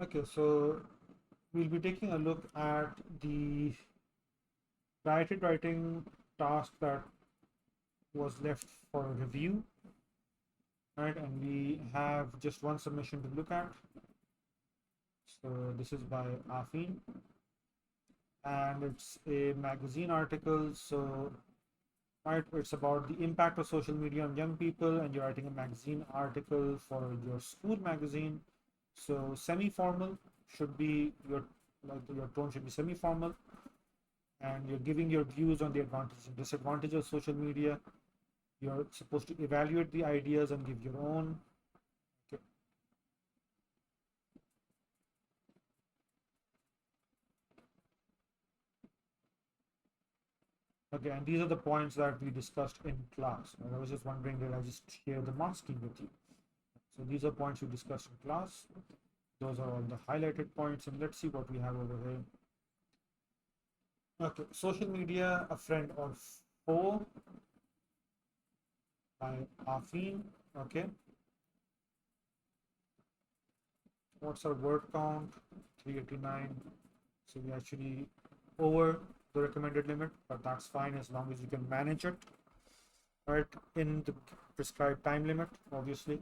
Okay, so we'll be taking a look at the guided writing task that was left for review, right? And we have just one submission to look at. So this is by Afin, and it's a magazine article. So, right, it's about the impact of social media on young people, and you're writing a magazine article for your school magazine. So semi-formal should be your tone should be semi-formal, and you're giving your views on the advantages and disadvantages of social media. You're supposed to evaluate the ideas and give your own. Okay. Okay, and these are the points that we discussed in class. I was just wondering, did I just share the masking with you? So these are points we discussed in class. Those are all the highlighted points, and let's see what we have over here. Okay, social media, a friend or foe by Afin. Okay, what's our word count? 389. So we actually over the recommended limit, but that's fine as long as you can manage it, right, in the prescribed time limit, obviously.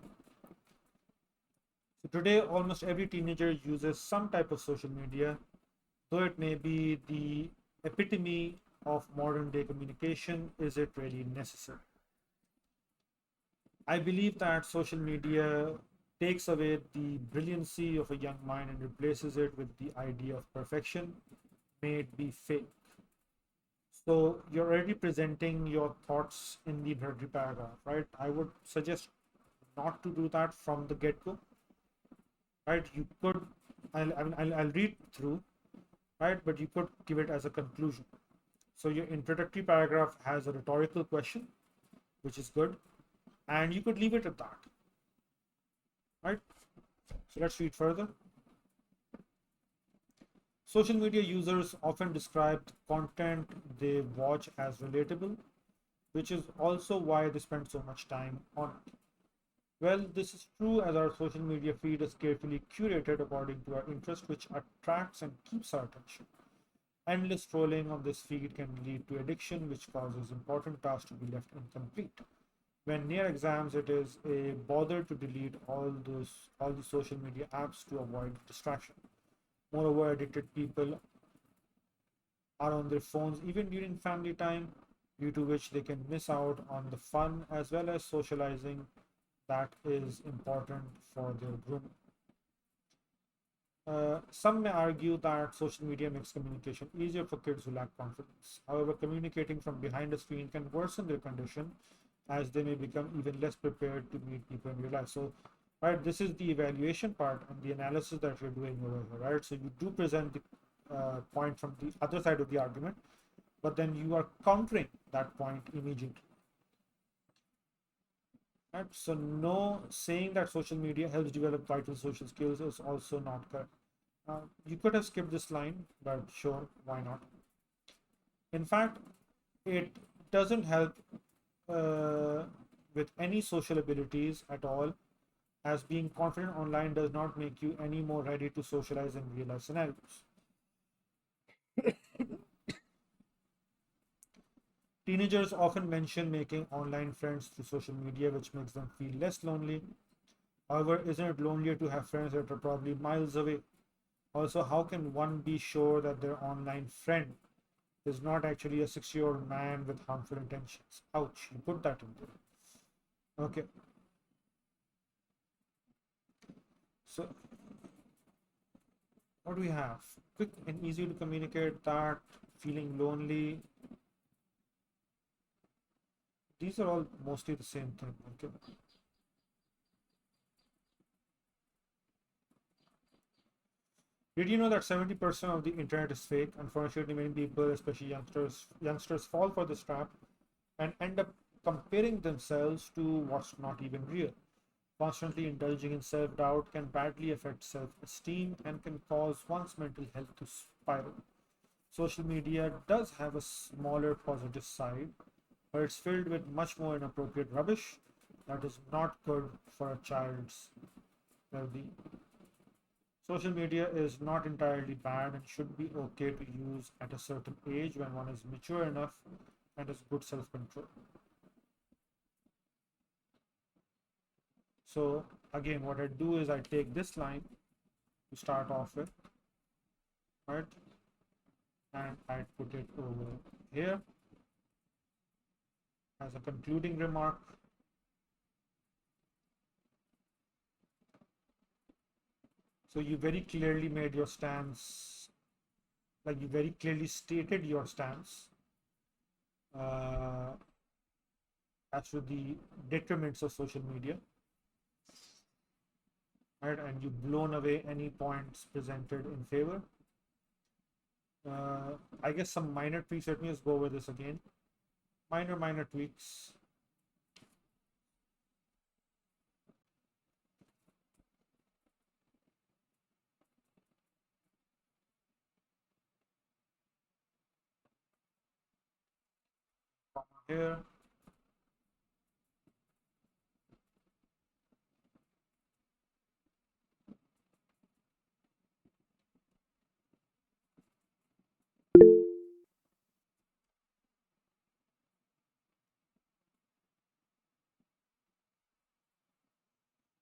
So today, almost every teenager uses some type of social media, though it may be the epitome of modern day communication. Is it really necessary? I believe that social media takes away the brilliancy of a young mind and replaces it with the idea of perfection, may it be fake. So you're already presenting your thoughts in the introductory paragraph, right? I would suggest not to do that from the get-go, right? You could, I'll read through, right? But you could give it as a conclusion. So your introductory paragraph has a rhetorical question, which is good, and you could leave it at that, right? So let's read further. Social media users often describe the content they watch as relatable, which is also why they spend so much time on it. Well, this is true as our social media feed is carefully curated according to our interest, which attracts and keeps our attention. Endless scrolling on this feed can lead to addiction, which causes important tasks to be left incomplete. When near exams, it is a bother to delete all the social media apps to avoid distraction. Moreover, addicted people are on their phones even during family time, due to which they can miss out on the fun as well as socializing that is important for their grooming. Some may argue that social media makes communication easier for kids who lack confidence. However, communicating from behind a screen can worsen their condition as they may become even less prepared to meet people in real life. So, right, this is the evaluation part and the analysis that you're doing over here, right? So you do present the point from the other side of the argument, but then you are countering that point immediately. Right? So no, saying that social media helps develop vital social skills is also not correct. You could have skipped this line, but sure, why not? In fact, it doesn't help uh, with any social abilities at all, as being confident online does not make you any more ready to socialize in real life scenarios. Teenagers often mention making online friends through social media, which makes them feel less lonely. However, isn't it lonelier to have friends that are probably miles away? Also, how can one be sure that their online friend is not actually a 60-year-old man with harmful intentions? Ouch, you put that in there. Okay, so what do we have? Quick and easy to communicate that, feeling lonely. These are all mostly the same thing. Okay. Did you know that 70% of the internet is fake? Unfortunately, many people, especially youngsters fall for this trap and end up comparing themselves to what's not even real. Constantly indulging in self doubt can badly affect self esteem and can cause one's mental health to spiral. Social media does have a smaller positive side, but it's filled with much more inappropriate rubbish that is not good for a child's well being. Social media is not entirely bad and should be okay to use at a certain age when one is mature enough and has good self-control. So again, what I do is I take this line to start off with, right? And I put it over here as a concluding remark. So you very clearly made your stance, like you very clearly stated your stance uh, as to the detriments of social media, right? And you've blown away any points presented in favor. I guess some minor tweaks. Let me just go over this again. Minor tweaks. Here.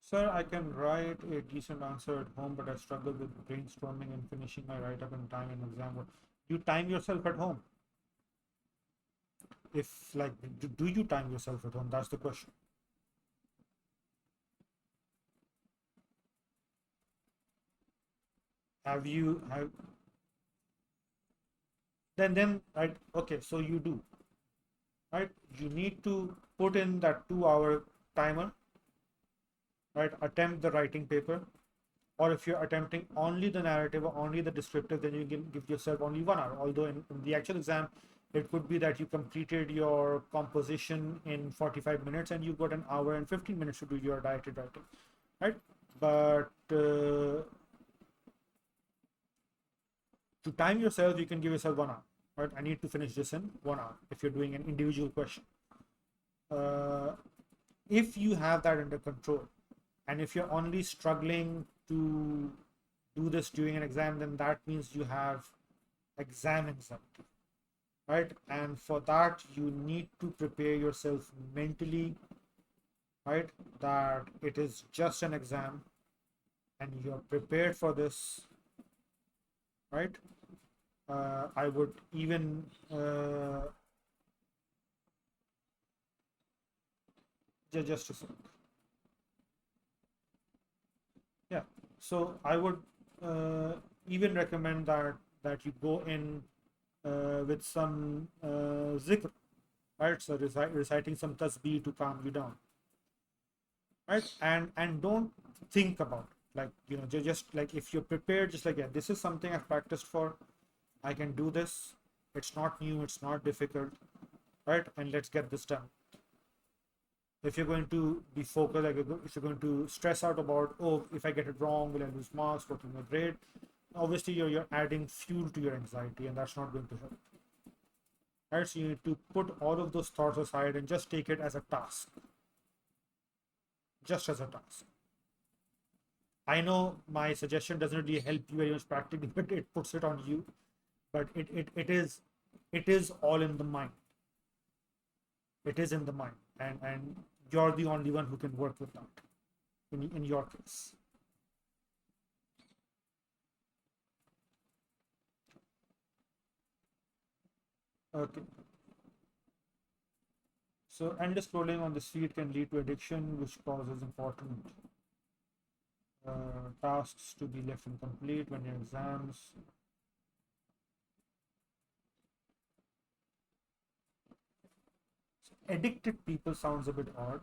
Sir, I can write a decent answer at home, but I struggle with brainstorming and finishing my write-up in time and exam. You time yourself at home? If like, do you time yourself at home? That's the question. Have then right? Okay, so you do, right? You need to put in that 2 hour timer, right? Attempt the writing paper, or if you're attempting only the narrative or only the descriptive, then you give yourself only 1 hour. Although in the actual exam, it could be that you completed your composition in 45 minutes and you got an hour and 15 minutes to do your directed writing, right? But to time yourself, you can give yourself 1 hour, right? I need to finish this in 1 hour if you're doing an individual question. Uh, if you have that under control, and if you're only struggling to do this during an exam, then that means you have exam anxiety, right? And for that, you need to prepare yourself mentally, right? That it is just an exam and you're prepared for this, right? I would even just a sec. Yeah. So I would even recommend that you go in with some zikr, right? So reciting some tasbih to calm you down, right? And don't think about it. Like, just like if you're prepared, just like, yeah, this is something I've practiced for. I can do this. It's not new. It's not difficult, right? And let's get this done. If you're going to be focused, like if you're going to stress out about, oh, if I get it wrong, will I lose marks? What will my grade? Obviously, you're adding fuel to your anxiety, and that's not going to help. Right? So you need to put all of those thoughts aside and just take it as a task, just as a task. I know my suggestion doesn't really help you very much practically, but it puts it on you. But it is all in the mind. It is in the mind, and you're the only one who can work with that in your case. Okay. So endless scrolling on the feed can lead to addiction, which causes important tasks to be left incomplete when your exams. Addicted people sounds a bit odd.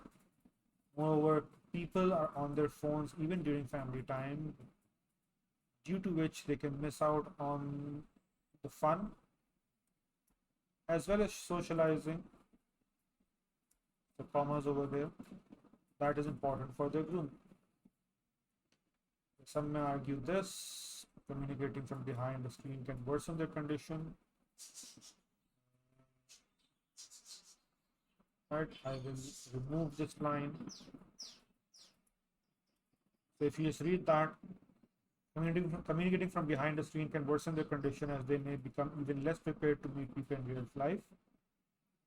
Moreover, people are on their phones even during family time, due to which they can miss out on the fun as well as socializing, the commas over there, that is important for their grooming. Some may argue this communicating from behind the screen can worsen their condition. Right, I will remove this line. So if you just read that, Communicating from behind the screen can worsen their condition as they may become even less prepared to meet people in real life.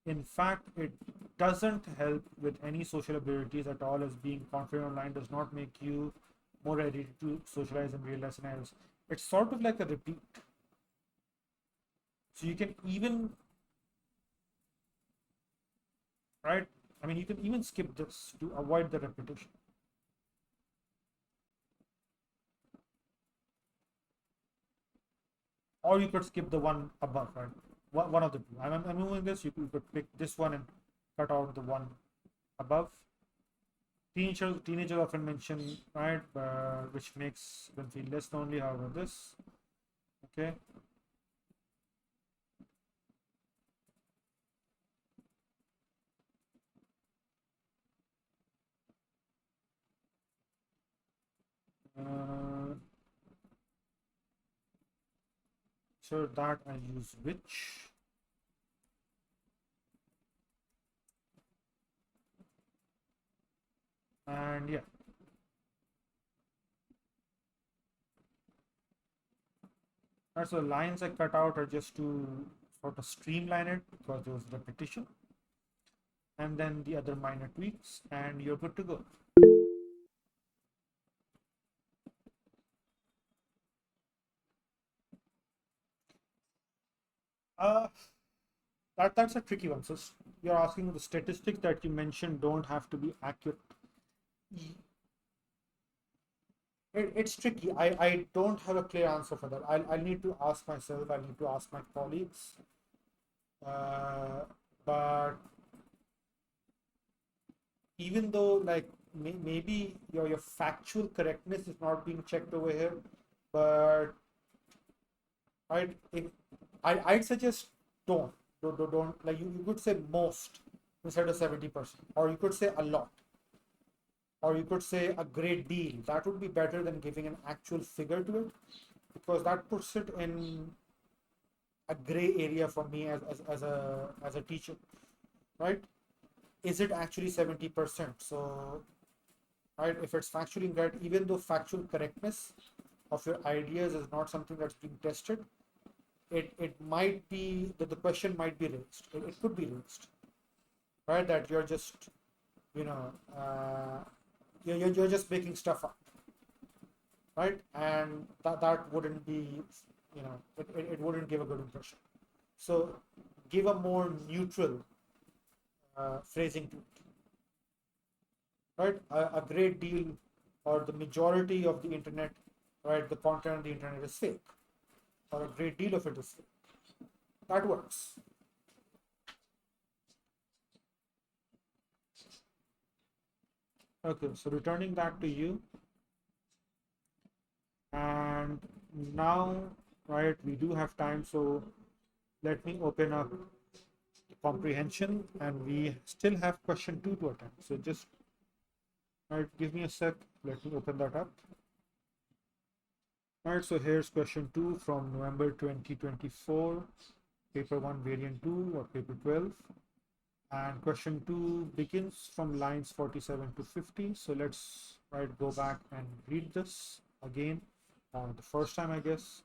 In fact, it doesn't help with any social abilities at all, as being confident online does not make you more ready to socialize in real life scenarios. It's sort of like a repeat. So you can even, right? I mean, you can even skip this to avoid the repetition. Or you could skip the one above, right? One of the two. I'm moving this. You could pick this one and cut out the one above. Teenagers often mention, right, which makes them feel less lonely. However, this, okay. Uh, so that I use which. And yeah. Right, so the lines I cut out are just to sort of streamline it because there was repetition. And then the other minor tweaks, and you're good to go. Uh, that's a tricky one. So you're asking the statistics that you mentioned don't have to be accurate. It's tricky. I don't have a clear answer for that. I need to ask myself. I need to ask my colleagues. Uh, but even though like maybe your factual correctness is not being checked over here, but right, if I'd suggest don't like you could say most instead of 70%, or you could say a lot, or you could say a great deal. That would be better than giving an actual figure to it, because that puts it in a gray area for me as a teacher, right? Is it actually 70%? So, right, if it's factually incorrect, even though factual correctness of your ideas is not something that's being tested, it might be that the question might be raised. It could be raised, right? That you're just, you know, you're just making stuff up, right? And that wouldn't be, it wouldn't give a good impression. So give a more neutral phrasing to it, right? A great deal or the majority of the internet, right? The content on the internet is fake, or a great deal of it is fake. That works. Okay, so returning back to you, and now, right, we do have time, so let me open up comprehension, and we still have question 2 to attempt. So just right, give me a sec. Let me open that up. All right, so here's question 2 from November 2024, paper 1, variant 2, or paper 12. And question 2 begins from lines 47 to 50. So let's right go back and read this again the first time, I guess.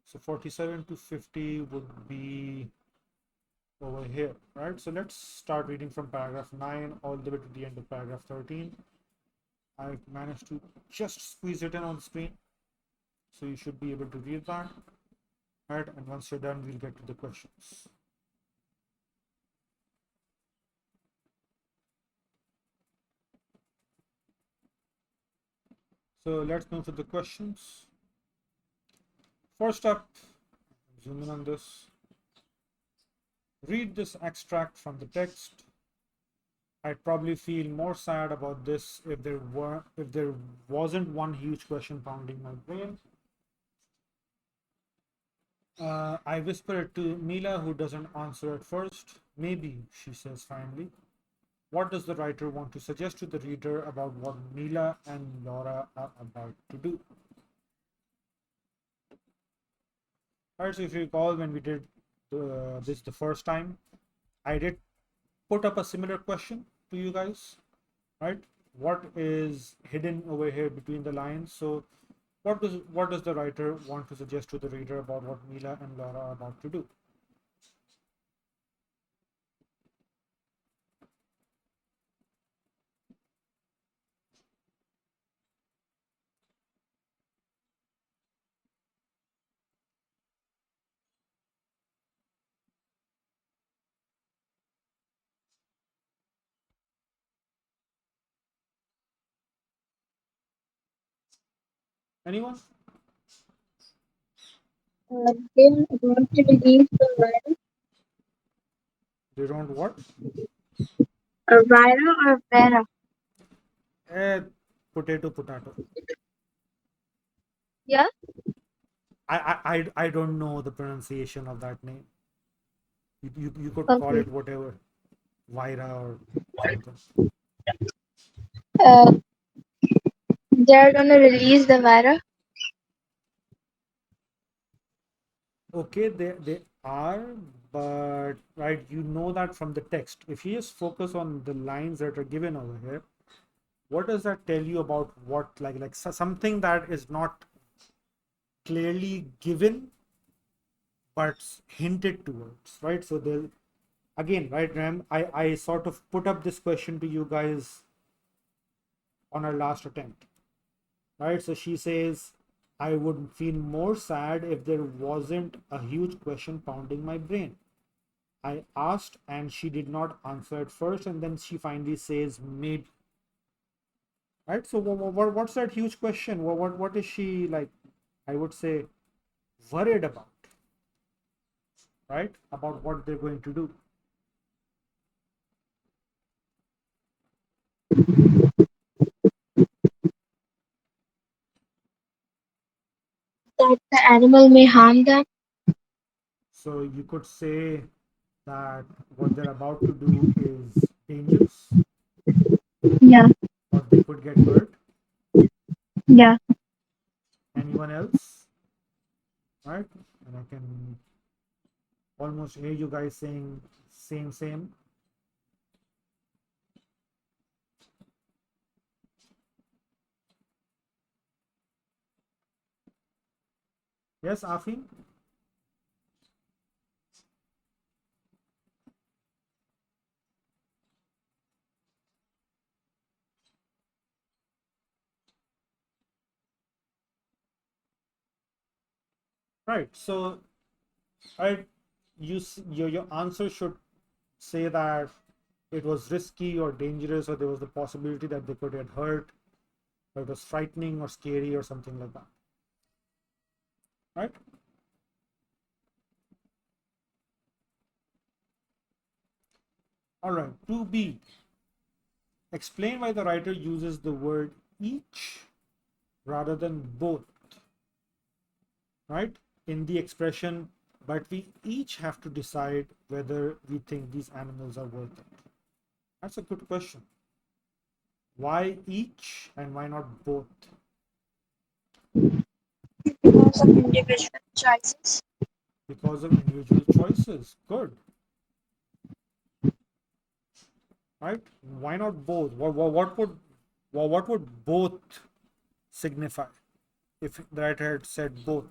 So 47 to 50 would be over here, right? So let's start reading from paragraph 9 all the way to the end of paragraph 13. I've managed to just squeeze it in on the screen, so you should be able to read that, right? And once you're done, we'll get to the questions. So let's move to the questions. First up, zoom in on this. Read this extract from the text. I'd probably feel more sad about this if there wasn't one huge question pounding my brain. I whisper it to Mila, who doesn't answer at first. Maybe, she says finally. What does the writer want to suggest to the reader about what Mila and Laura are about to do? Alright, so if you recall when we did this the first time, I did put up a similar question to you guys, right? What is hidden over here between the lines? So What does the writer want to suggest to the reader about what Mila and Laura are about to do? Anyone? They want to release the virus. They don't what? A viral or Vera? Eh, potato. Yeah. I don't know the pronunciation of that name. You could call Okay. it whatever, Vira or something. Uh, they're gonna release the virus. Okay, they are, but right, you know that from the text. If you just focus on the lines that are given over here, what does that tell you about what like something that is not clearly given but hinted towards, right? So they'll again, right, Ram, I sort of put up this question to you guys on our last attempt, right? So she says, I would feel more sad if there wasn't a huge question pounding my brain. I asked and she did not answer at first, and then she finally says, maybe. Right? So, what's that huge question? What is she like? I would say worried about, right? About what they're going to do. That the animal may harm them. So, you could say that what they're about to do is dangerous, Yeah. or they could get hurt. Yeah. Anyone else? Right? And I can almost hear you guys saying same. Yes, Afin? Right. So, right, your answer should say that it was risky or dangerous, or there was the possibility that they could get hurt, or it was frightening or scary or something like that. Right? All right. 2B. Explain why the writer uses the word each rather than both, right? In the expression, but we each have to decide whether we think these animals are worth it. That's a good question. Why each and why not both? Because of individual choices. Because of individual choices. Good, right? Why not both? What would both signify if the writer had said both?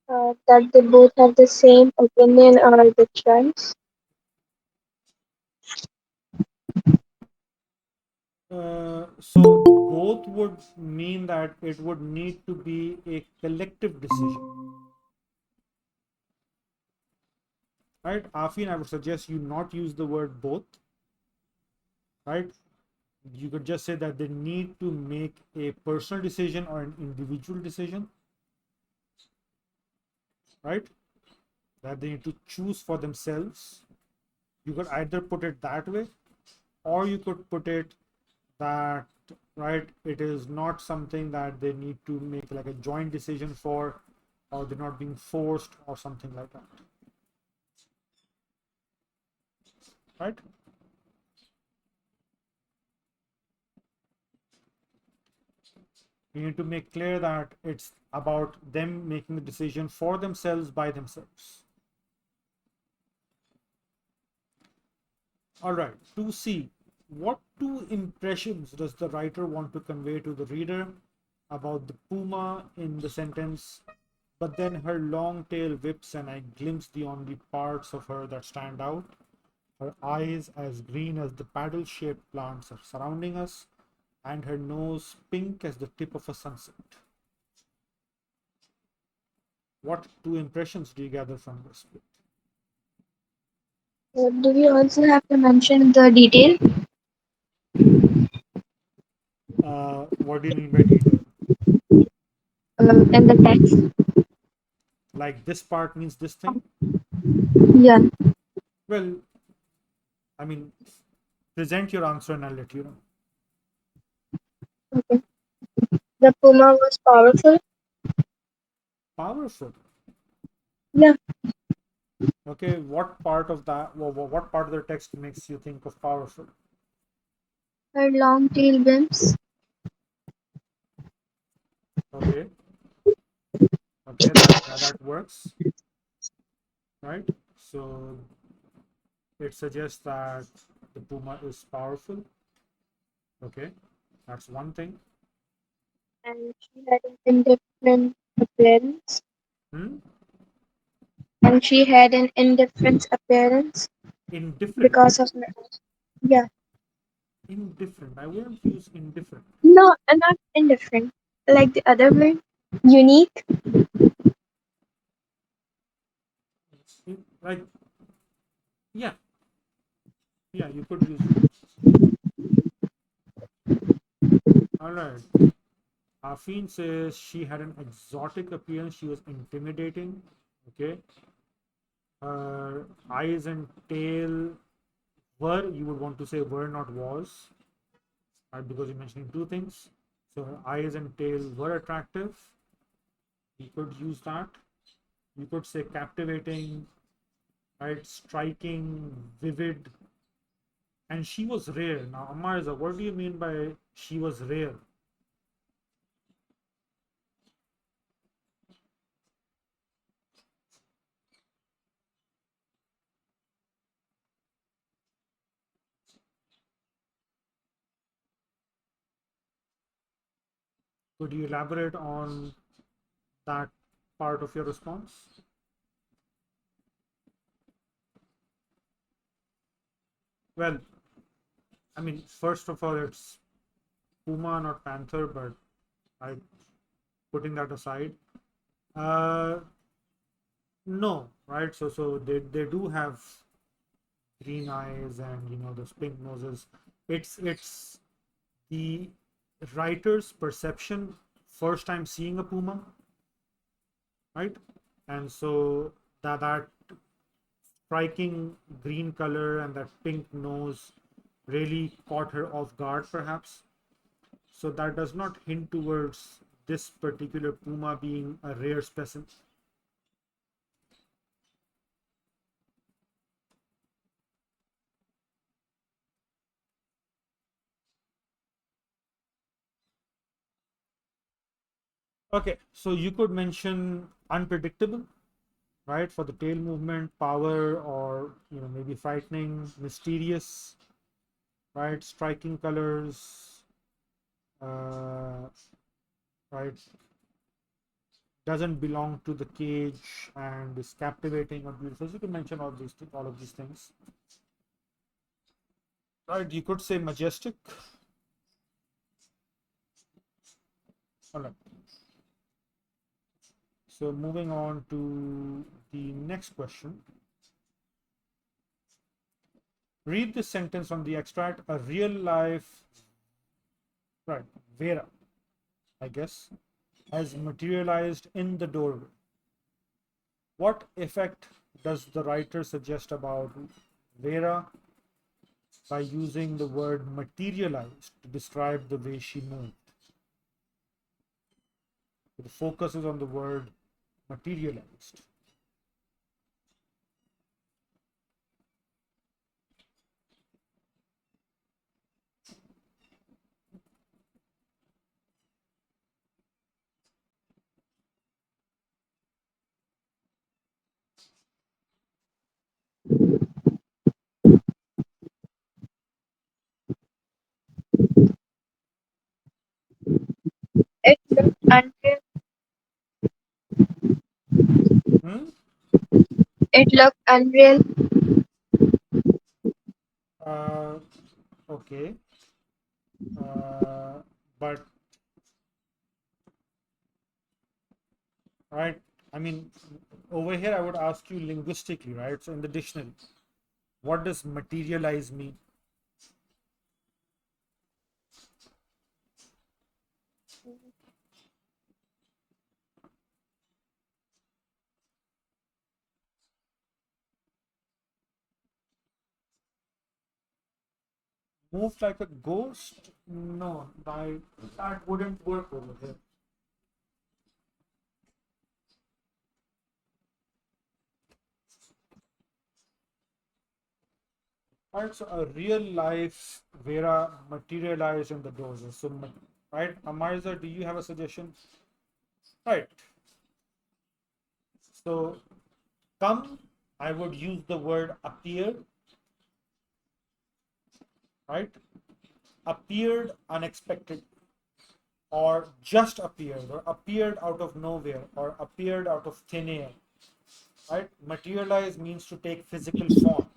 That they both have the same opinion or the choice. So both would mean that it would need to be a collective decision, right? Afin, I would suggest you not use the word both, right? You could just say that they need to make a personal decision or an individual decision, right? That they need to choose for themselves. You could either put it that way, or you could put it that, right, it is not something that they need to make like a joint decision for, or they're not being forced or something like that, right? You need to make clear that it's about them making the decision for themselves by themselves. All right, 2C. What two impressions does the writer want to convey to the reader about the puma in the sentence, but then her long tail whips and I glimpse the only parts of her that stand out. Her eyes as green as the paddle shaped plants are surrounding us, and her nose pink as the tip of a sunset. What two impressions do you gather from this bit? Do we also have to mention the detail What do you mean by detail? in the text? Like this part means this thing? Yeah. Well, I mean, present your answer and I'll let you know. Okay. The puma was powerful. Powerful. Yeah. Okay, what part of that, what part of the text makes you think of powerful? Her long tail whims. Okay, okay, that works, right? So it suggests that the puma is powerful. Okay, that's one thing. And she had an indifferent appearance. Hmm? And she had an indifferent appearance Indifferent. because of her. Yeah. Indifferent. I wouldn't use indifferent. No, not indifferent. Like the other word, unique. Like, yeah, yeah, you could use unique. All right. Afin says she had an exotic appearance. She was intimidating. Okay. Her eyes and tail were, you would want to say were, not was, right? Because you're mentioning two things. So her eyes and tail were attractive. You could use that. You could say captivating, right? Striking, vivid. And she was rare. Now, Amarza, what do you mean by she was rare? Could you elaborate on that part of your response? Well, I mean, first of all, it's Puma, not Panther, but I putting that aside. Uh, no, right? So they do have green eyes and those pink noses. It's the writer's perception first time seeing a puma, right? And so that striking green color and that pink nose really caught her off guard, perhaps. So that does not hint towards this particular puma being a rare specimen. Okay, so you could mention unpredictable, right? For the tail movement, power, or maybe frightening, mysterious, right? Striking colors, uh, right? Doesn't belong to the cage and is captivating or beautiful. So you can mention all of these things, right? You could say majestic. All right. So moving on to the next question. Read this sentence from the extract. A real life, right? Vera, I guess, has materialized in the doorway. What effect does the writer suggest about Vera by using the word materialized to describe the way she moved? The focus is on the word materialized. It looks look unreal. Uh, okay. But right, I mean, over here I would ask you linguistically, right? So in the dictionary, what does materialize mean? Move like a ghost? No, that wouldn't work over here. Right, so a real life Vera materialized in the doses. So, right, Amariza, do you have a suggestion? Right. So, come, I would use the word appear, right? Appeared unexpected, or just appeared, or appeared out of nowhere, or appeared out of thin air, right? Materialize means to take physical form.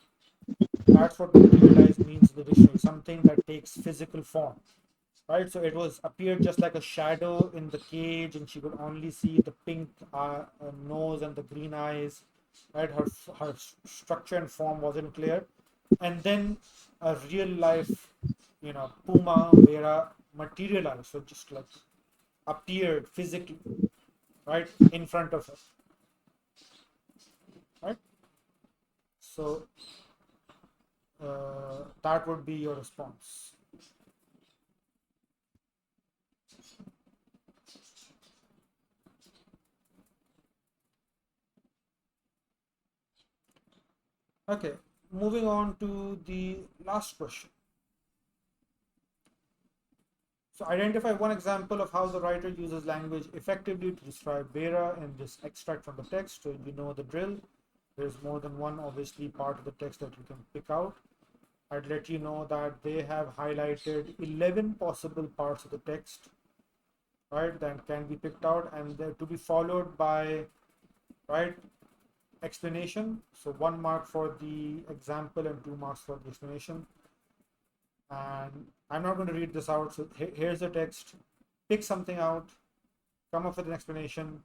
That's what materialize means in the dictionary, something that takes physical form, right? So it was appeared just like a shadow in the cage, and she could only see the pink nose and the green eyes, right? Her structure and form wasn't clear, and then a real life, Puma Vera materialized, so just like appeared physically, right, in front of her, right? So that would be your response. Okay, moving on to the last question. So identify one example of how the writer uses language effectively to describe Vera in this extract from the text. So you know the drill. There's more than one, obviously, part of the text that you can pick out. I'd let you know that they have highlighted 11 possible parts of the text, right, that can be picked out, and they're to be followed by, right, explanation. So 1 mark for the example and 2 marks for the explanation. And I'm not going to read this out. So here's the text. Pick something out, come up with an explanation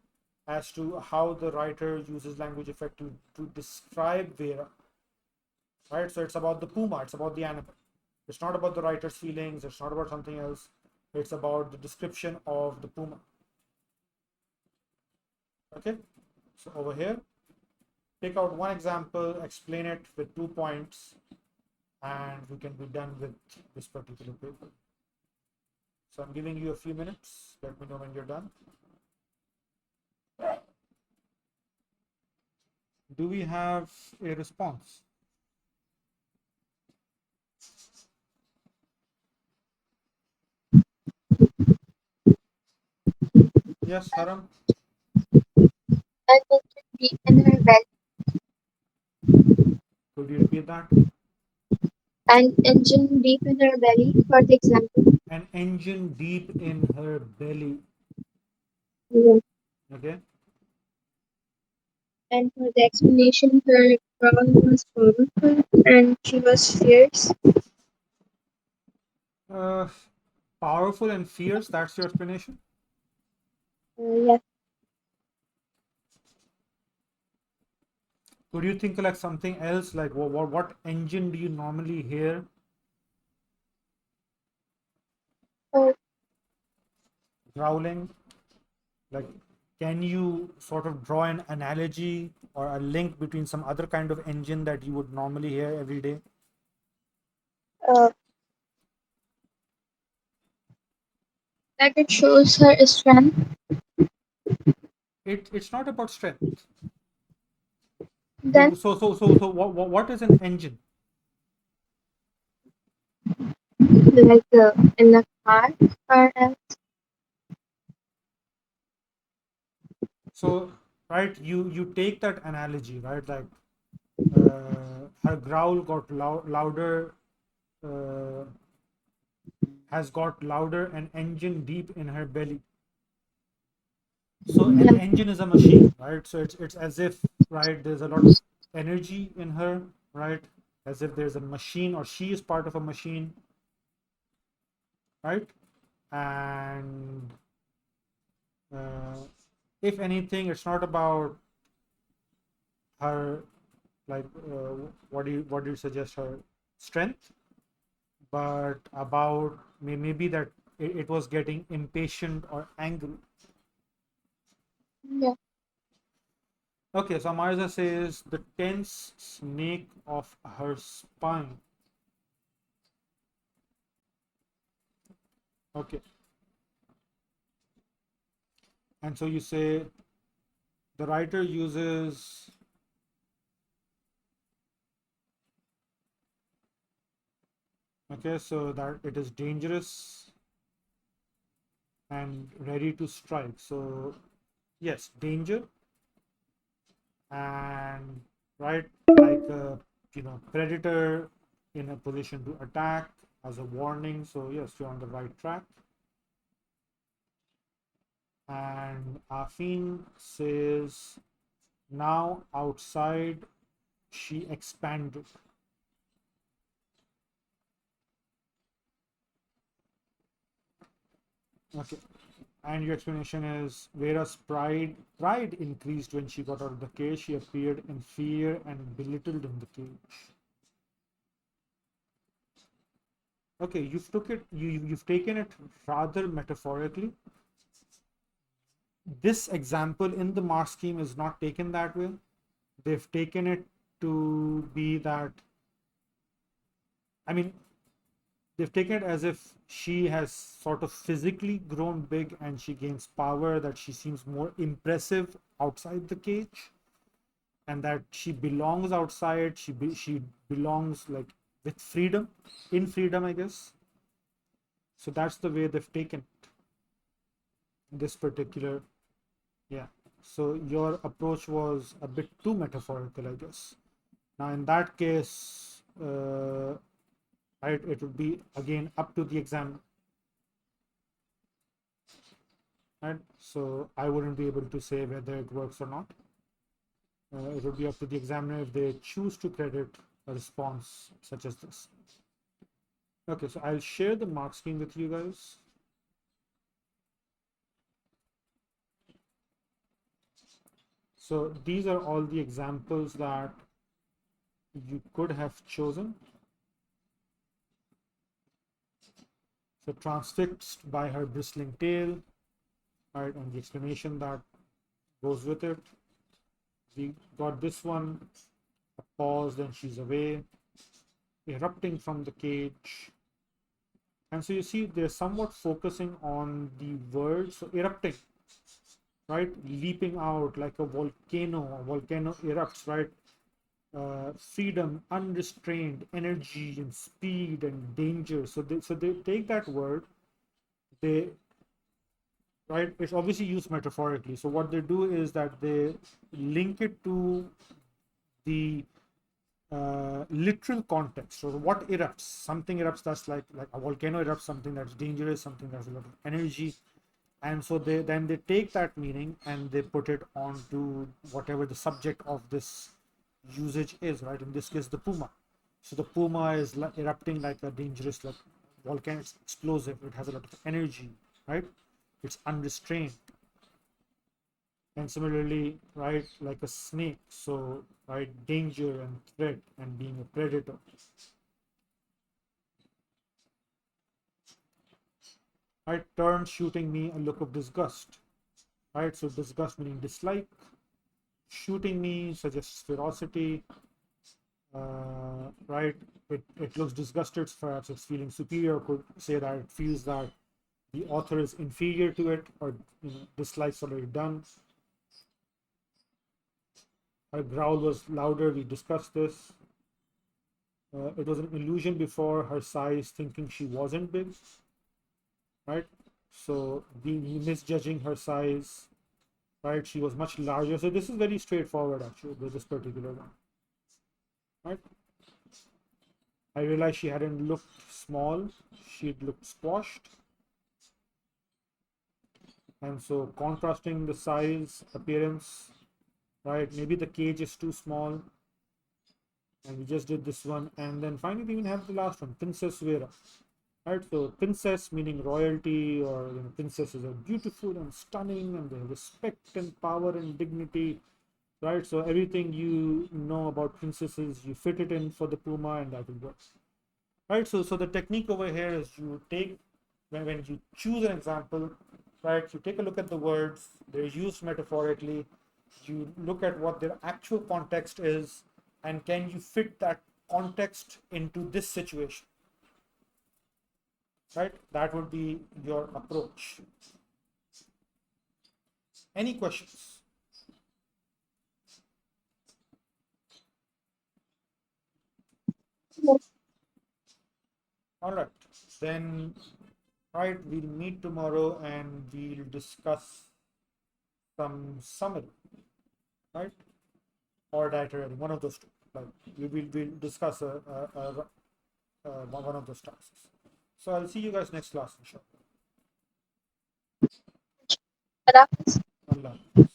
as to how the writer uses language effect to describe Vera. Right? So it's about the puma, it's about the animal. It's not about the writer's feelings, it's not about something else. It's about the description of the puma. Okay? So over here, pick out one example, explain it with 2 points, and we can be done with this particular paper. So I'm giving you a few minutes. Let me know when you're done. Do we have a response? Yes, Haram. An engine beep in her belly. Could you repeat that? An engine deep in her belly, for the example. An engine deep in her belly. Yeah. Okay. And for the explanation, her growl was powerful and she was fierce. Uh, Powerful and fierce. That's your explanation. Yeah. Could you think like something else? Like what engine do you normally hear Oh, growling? Like, can you sort of draw an analogy or a link between some other kind of engine that you would normally hear every day? uh, like it shows her strength. It's not about strength. Then, So what is an engine? like in the car, or So right, you take that analogy, right? Like her growl got louder, uh, has got louder, an engine deep in her belly. So an yeah, engine is a machine, right? So it's as if, right, there's a lot of energy in her, right? As if there's a machine or she is part of a machine, right? And uh, if anything, it's not about her, like, what do you suggest, her strength, but about maybe that it was getting impatient or angry. Yeah. Okay, so Marza says the tense snake of her spine. Okay, and so you say the writer uses, okay, so that it is dangerous and ready to strike. So yes, danger, and right, like a predator in a position to attack as a warning. So yes, you're on the right track. And Afin says now outside she expanded. Okay, and your explanation is Vera's pride increased when she got out of the cage. She appeared in fear and belittled in the cage. Okay, you've taken it rather metaphorically. This example in the mark scheme is not taken that way. They've taken it to be that, I mean, they've taken it as if she has sort of physically grown big and she gains power, that she seems more impressive outside the cage, and that she belongs outside. She belongs like with freedom, in freedom, I guess. So that's the way they've taken this particular, yeah. So your approach was a bit too metaphorical, I guess. Now in that case, right, it would be again up to the exam, right? So I wouldn't be able to say whether it works or not. It would be up to the examiner if they choose to credit a response such as this. Okay, so I'll share the mark scheme with you guys. So these are all the examples that you could have chosen. So transfixed by her bristling tail, right, and the explanation that goes with it. We got this one, a pause, then she's away, erupting from the cage. And so you see they're somewhat focusing on the word. So erupting, right? Leaping out like a volcano. A volcano erupts, right? Freedom, unrestrained energy and speed and danger. So they take that word, they, right, it's obviously used metaphorically. So what they do is that they link it to the literal context. So what erupts? Something erupts that's like a volcano erupts, something that's dangerous, something that's a lot of energy. And so they take that meaning and they put it onto whatever the subject of this usage is, right? In this case, the puma. So the puma is erupting like a dangerous, like volcano. It's explosive. It has a lot of energy, right? It's unrestrained. And similarly, right, like a snake. So right, danger and threat and being a predator. Right, turn shooting me a look of disgust. Right, so disgust meaning dislike. Shooting me suggests ferocity. Right, it looks disgusted, perhaps it's feeling superior. Could say that it feels that the author is inferior to it, or dislikes already done. Her growl was louder. We discussed this. It was an illusion before her size, thinking she wasn't big, right? So being misjudging her size, right? She was much larger. So this is very straightforward actually with this particular one, right? I realized she hadn't looked small, she'd looked squashed. And so contrasting the size, appearance, right? Maybe the cage is too small, and we just did this one. And then finally we even have the last one, Princess Vera. Right, so princess meaning royalty, or princesses are beautiful and stunning, and they have respect and power and dignity. Right, so everything you know about princesses, you fit it in for the Puma, and that will work. Right, so the technique over here is you take, when you choose an example, right, you take a look at the words, they're used metaphorically, you look at what their actual context is, and can you fit that context into this situation. Right, that would be your approach. Any questions? All right, then, right, we'll meet tomorrow and we'll discuss some summary, right, or data reading, one of those two. Like we'll discuss one of those tasks. So I'll see you guys next class, inshallah. Allah Hafiz. Allah.